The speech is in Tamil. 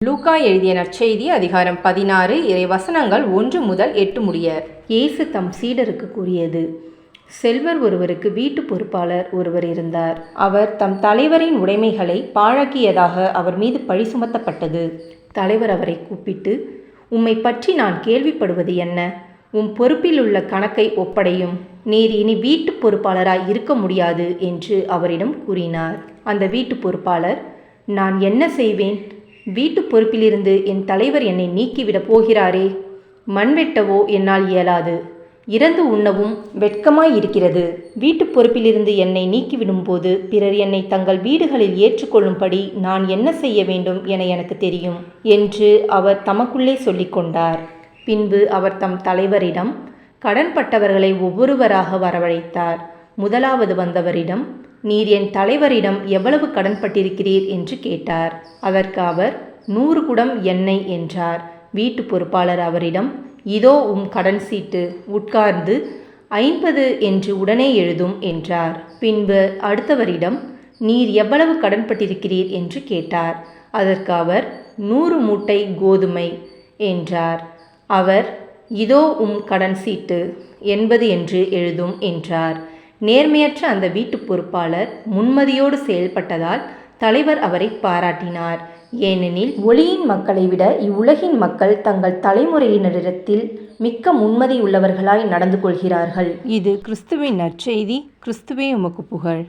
லூக்கா எழுதிய நற்செய்தி அதிகாரம் 16 இறைவசனங்கள் 1 முதல் 8 முடிய. இயேசு தம் சீடருக்கு கூறியது: செல்வர் ஒருவருக்கு வீட்டு பொறுப்பாளர் ஒருவர் இருந்தார். அவர் தம் தலைவரின் உடைமைகளை பாழாக்கியதாக அவர் மீது பழி சுமத்தப்பட்டது. தலைவர் அவரை கூப்பிட்டு, உம்மை பற்றி நான் கேள்விப்படுவது என்ன? உம் பொறுப்பில் உள்ள கணக்கை ஒப்படையும். நீர் இனி வீட்டு பொறுப்பாளராய் இருக்க முடியாது என்று அவரிடம் கூறினார். அந்த வீட்டு பொறுப்பாளர், நான் என்ன செய்வேன்? வீட்டு பொறுப்பிலிருந்து என் தலைவர் என்னை நீக்கிவிடப் போகிறாரே. மண் வெட்டவோ என்னால் இயலாது, இறந்து உண்ணவும் வெட்கமாயிருக்கிறது. வீட்டு பொறுப்பிலிருந்து என்னை நீக்கிவிடும் போது பிறர் என்னை தங்கள் வீடுகளில் ஏற்றுக்கொள்ளும்படி நான் என்ன செய்ய வேண்டும் என எனக்கு தெரியும் என்று அவர் தமக்குள்ளே சொல்லிக்கொண்டார். பின்பு அவர் தம் தலைவரிடம் கடன்பட்டவர்களை ஒவ்வொருவராக வரவழைத்தார். முதலாவது வந்தவரிடம், நீர் என் தலைவரிடம் எவ்வளவு கடன்பட்டிருக்கிறீர் என்று கேட்டார். அதற்கு அவர், 100 குடம் எண்ணெய் என்றார். வீட்டு பொறுப்பாளர் அவரிடம், இதோ உம் கடன் சீட்டு, உட்கார்ந்து 50 என்று உடனே எழுதும் என்றார். பின்பு அடுத்தவரிடம், நீர் எவ்வளவு கடன்பட்டிருக்கிறீர் என்று கேட்டார். அதற்கு அவர், 100 மூட்டை கோதுமை என்றார். அவர், இதோ உம் கடன் சீட்டு, 80 என்று எழுதும் என்றார். நேர்மையற்ற அந்த வீட்டு பொறுப்பாளர் முன்மதியோடு செயல்பட்டதால் தலைவர் அவரை பாராட்டினார். ஏனெனில் ஒளியின் மக்களை விட இவ்வுலகின் மக்கள் தங்கள் தலைமுறையினரிடத்தில் மிக்க முன்மதி உள்ளவர்களாய் நடந்து கொள்கிறார்கள். இது கிறிஸ்துவின் நற்செய்தி. கிறிஸ்துவே உமக்கு புகழ்.